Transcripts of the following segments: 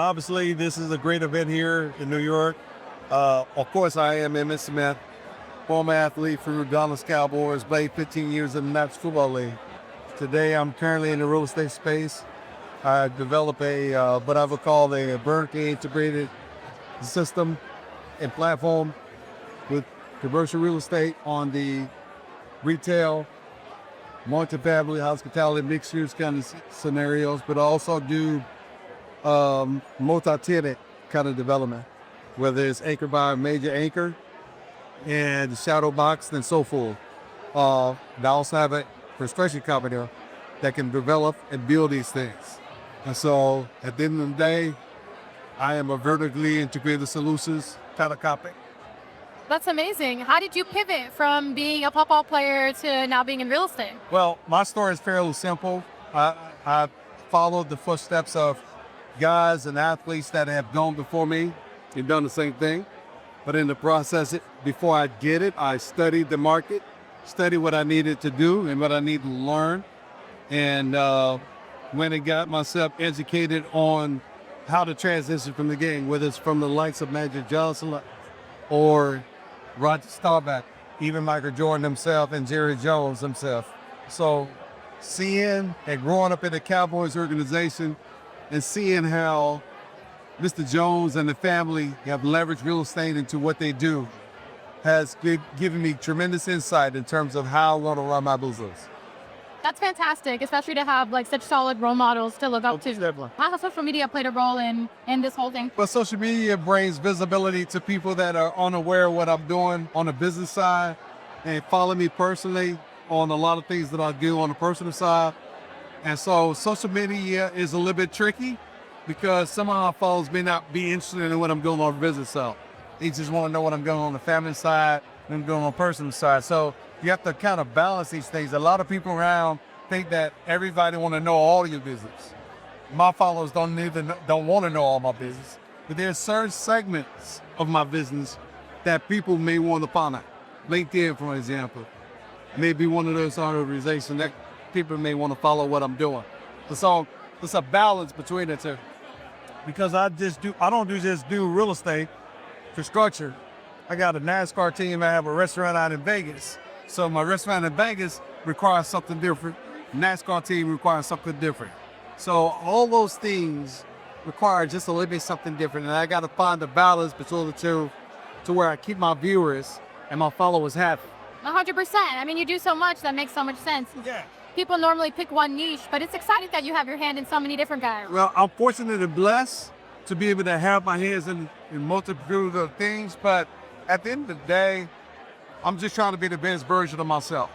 Obviously, this is a great event here in New York. Of course, I am Emmitt Smith, former athlete for the Dallas Cowboys, played 15 years in the National Football League. Today, I'm currently in the real estate space. I develop what I would call a vertically integrated system and platform with commercial real estate on the retail, multifamily, hospitality, mixed use kind of scenarios, but I also do multi-tenant kind of development, whether it's anchor by a major anchor and shadow box and so forth. I also have a construction company that can develop and build these things. And so at the end of the day, I am a vertically integrated solutions kind of company. That's amazing. How did you pivot from being a football player to now being in real estate? Well, my story is fairly simple. I followed the footsteps of guys and athletes that have gone before me and done the same thing. But in the process, before I get it, I studied the market, studied what I needed to do and what I needed to learn. And went and got myself educated on how to transition from the game, whether it's from the likes of Magic Johnson or Roger Staubach, even Michael Jordan himself and Jerry Jones himself. So seeing and growing up in the Cowboys organization and seeing how Mr. Jones and the family have leveraged real estate into what they do has given me tremendous insight in terms of how I want to run my business. That's fantastic, especially to have like such solid role models to look up to. Definitely. How has social media played a role in this whole thing? But social media brings visibility to people that are unaware of what I'm doing on the business side and follow me personally on a lot of things that I do on the personal side. And so social media is a little bit tricky because some of our followers may not be interested in what I'm doing on the business side. They just want to know what I'm doing on the family side and I'm doing on the personal side. So you have to kind of balance these things. A lot of people around think that everybody want to know all your business. My followers don't want to know all my business, but there's certain segments of my business that people may want to find out. LinkedIn, for example, may be one of those organizations that people may want to follow what I'm doing. So it's a balance between the two. Because I don't just do real estate, construction. I got a NASCAR team. I have a restaurant out in Vegas. So my restaurant in Vegas requires something different. NASCAR team requires something different. So all those things require just a little bit something different. And I got to find the balance between the two to where I keep my viewers and my followers happy. 100%. I mean, you do so much that makes so much sense. Yeah. People normally pick one niche, but it's exciting that you have your hand in so many different guys. Well, I'm fortunate and blessed to be able to have my hands in multitude of things. But at the end of the day, I'm just trying to be the best version of myself.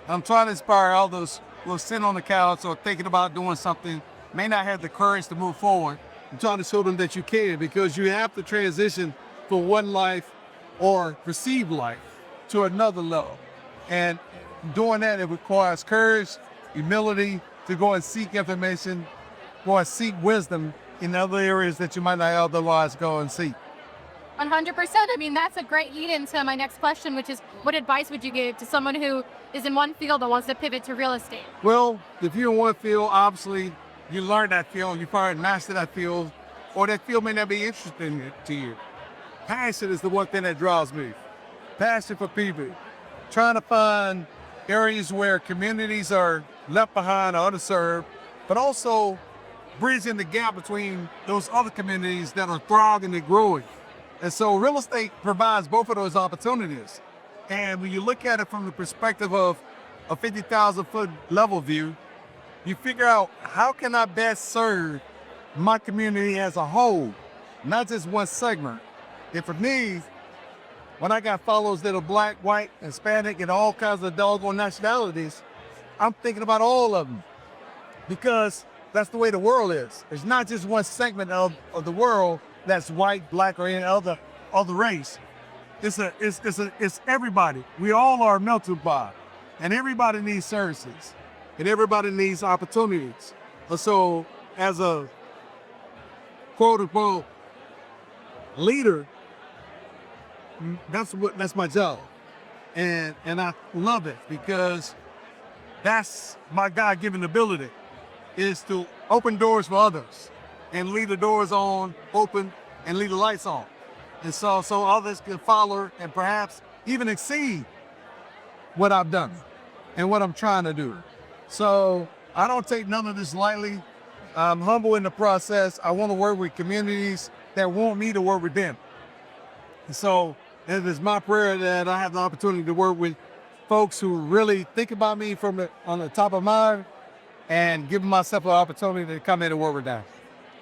I'm trying to inspire others who are sitting on the couch or thinking about doing something, may not have the courage to move forward. I'm trying to show them that you can, because you have to transition from one life or perceived life to another level. And doing that, it requires courage, humility to go and seek information, go and seek wisdom in other areas that you might not otherwise go and seek. 100%. I mean, that's a great lead into my next question, which is what advice would you give to someone who is in one field that wants to pivot to real estate? Well, if you're in one field, obviously you learn that field, you probably master that field, or that field may not be interesting to you. Passion is the one thing that draws me. Passion for people. Trying to find areas where communities are left behind or underserved, but also bridging the gap between those other communities that are thriving and growing. And so real estate provides both of those opportunities. And when you look at it from the perspective of a 50,000 foot level view, you figure out how can I best serve my community as a whole, not just one segment. And for me, when I got followers that are black, white, Hispanic, and all kinds of doggone nationalities, I'm thinking about all of them, because that's the way the world is. It's not just one segment of the world that's white, black, or any other race. It's everybody. We all are a melting pot, and everybody needs services, and everybody needs opportunities. And so, as a quote unquote leader, that's my job, and I love it, because that's my God-given ability, is to open doors for others and leave the doors open, and leave the lights on. And so others can follow and perhaps even exceed what I've done and what I'm trying to do. So I don't take none of this lightly. I'm humble in the process. I want to work with communities that want me to work with them. And so it is my prayer that I have the opportunity to work with folks who really think about me on the top of mind and give myself an opportunity to come in and work with them.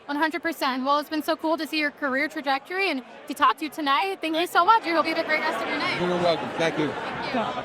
100%. Well, it's been so cool to see your career trajectory and to talk to you tonight. Thank you so much. I hope you have a great rest of your night. You're welcome. Thank you. Thank you.